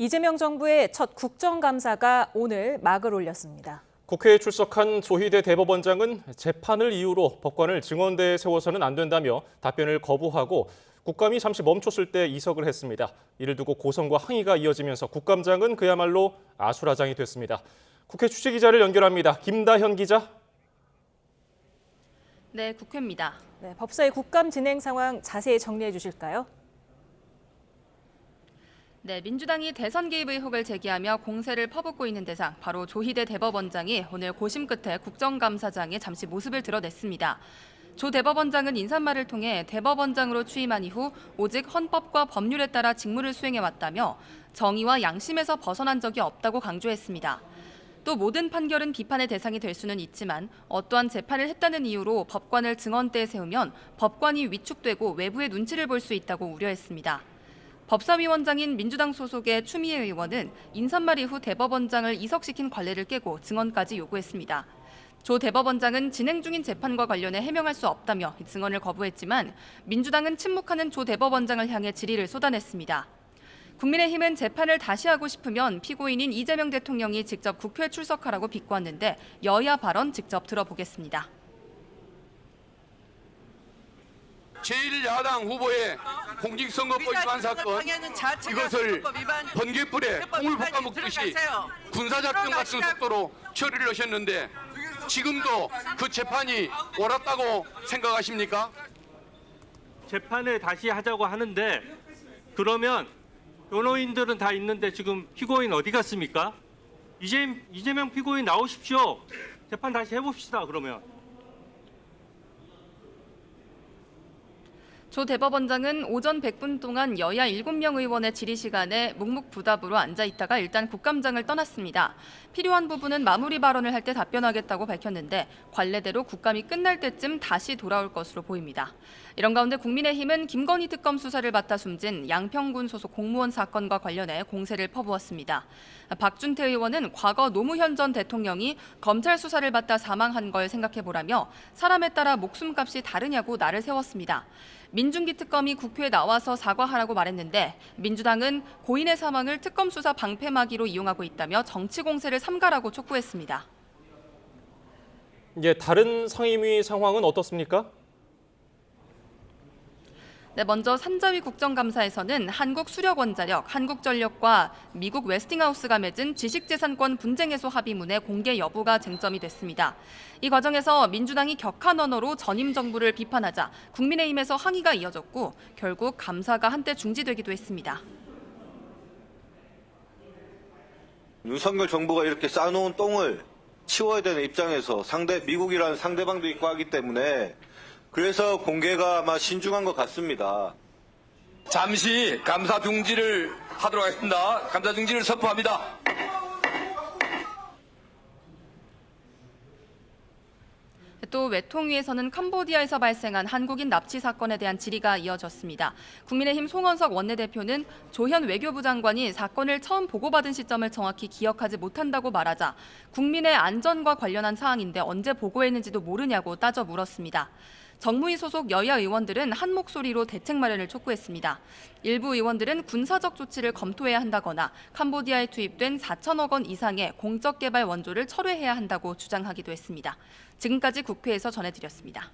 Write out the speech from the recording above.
이재명 정부의 첫 국정감사가 오늘 막을 올렸습니다. 국회에 출석한 조희대 대법원장은 재판을 이유로 법관을 증언대에 세워서는 안 된다며 답변을 거부하고 국감이 잠시 멈췄을 때 이석을 했습니다. 이를 두고 고성과 항의가 이어지면서 국감장은 그야말로 아수라장이 됐습니다. 국회 취재기자를 연결합니다. 김다현 기자. 네, 국회입니다. 네, 법사위 국감 진행 상황 자세히 정리해 주실까요? 네, 민주당이 대선 개입 의혹을 제기하며 공세를 퍼붓고 있는 대상, 바로 조희대 대법원장이 오늘 고심 끝에 국정감사장에 잠시 모습을 드러냈습니다. 조 대법원장은 인사말을 통해 대법원장으로 취임한 이후 오직 헌법과 법률에 따라 직무를 수행해왔다며 정의와 양심에서 벗어난 적이 없다고 강조했습니다. 또 모든 판결은 비판의 대상이 될 수는 있지만 어떠한 재판을 했다는 이유로 법관을 증언대에 세우면 법관이 위축되고 외부의 눈치를 볼 수 있다고 우려했습니다. 법사위원장인 민주당 소속의 추미애 의원은 인사말 이후 대법원장을 이석시킨 관례를 깨고 증언까지 요구했습니다. 조 대법원장은 진행 중인 재판과 관련해 해명할 수 없다며 증언을 거부했지만 민주당은 침묵하는 조 대법원장을 향해 질의를 쏟아냈습니다. 국민의힘은 재판을 다시 하고 싶으면 피고인인 이재명 대통령이 직접 국회에 출석하라고 비꼬았는데 여야 발언 직접 들어보겠습니다. 제1야당 후보의 공직선거법 위반 사건, 이것을 번개불에 콩을 볶아 먹듯이 군사작전 같은 속도로 처리를 하셨는데 지금도 그 재판이 옳았다고 생각하십니까? 재판을 다시 하자고 하는데 그러면 변호인들은 다 있는데 지금 피고인 어디 갔습니까? 이재명 피고인 나오십시오. 재판 다시 해봅시다 그러면. 조 대법원장은 오전 100분 동안 여야 7명 의원의 질의 시간에 묵묵부답으로 앉아 있다가 일단 국감장을 떠났습니다. 필요한 부분은 마무리 발언을 할 때 답변하겠다고 밝혔는데 관례대로 국감이 끝날 때쯤 다시 돌아올 것으로 보입니다. 이런 가운데 국민의힘은 김건희 특검 수사를 받다 숨진 양평군 소속 공무원 사건과 관련해 공세를 퍼부었습니다. 박준태 의원은 과거 노무현 전 대통령이 검찰 수사를 받다 사망한 걸 생각해보라며 사람에 따라 목숨값이 다르냐고 날을 세웠습니다. 민중기 특검이 국회에 나와서 사과하라고 말했는데 민주당은 고인의 사망을 특검 수사 방패막이로 이용하고 있다며 정치 공세를 삼가라고 촉구했습니다. 다른 상임위 상황은 어떻습니까? 네, 먼저 산자위 국정감사에서는 한국수력원자력, 한국전력과 미국 웨스팅하우스가 맺은 지식재산권 분쟁 해소 합의문의 공개 여부가 쟁점이 됐습니다. 이 과정에서 민주당이 격한 언어로 전임 정부를 비판하자 국민의힘에서 항의가 이어졌고 결국 감사가 한때 중지되기도 했습니다. 윤석열 정부가 이렇게 쌓아놓은 똥을 치워야 되는 입장에서 미국이라는 상대방도 있고 하기 때문에 그래서 공개가 아마 신중한 것 같습니다. 잠시 감사 중지를 하도록 하겠습니다. 감사 중지를 선포합니다. 또 외통위에서는 캄보디아에서 발생한 한국인 납치 사건에 대한 질의가 이어졌습니다. 국민의힘 송원석 원내대표는 조현 외교부 장관이 사건을 처음 보고받은 시점을 정확히 기억하지 못한다고 말하자 국민의 안전과 관련한 사항인데 언제 보고했는지도 모르냐고 따져 물었습니다. 정무위 소속 여야 의원들은 한 목소리로 대책 마련을 촉구했습니다. 일부 의원들은 군사적 조치를 검토해야 한다거나 캄보디아에 투입된 4천억 원 이상의 공적 개발 원조를 철회해야 한다고 주장하기도 했습니다. 지금까지 국회에서 전해드렸습니다.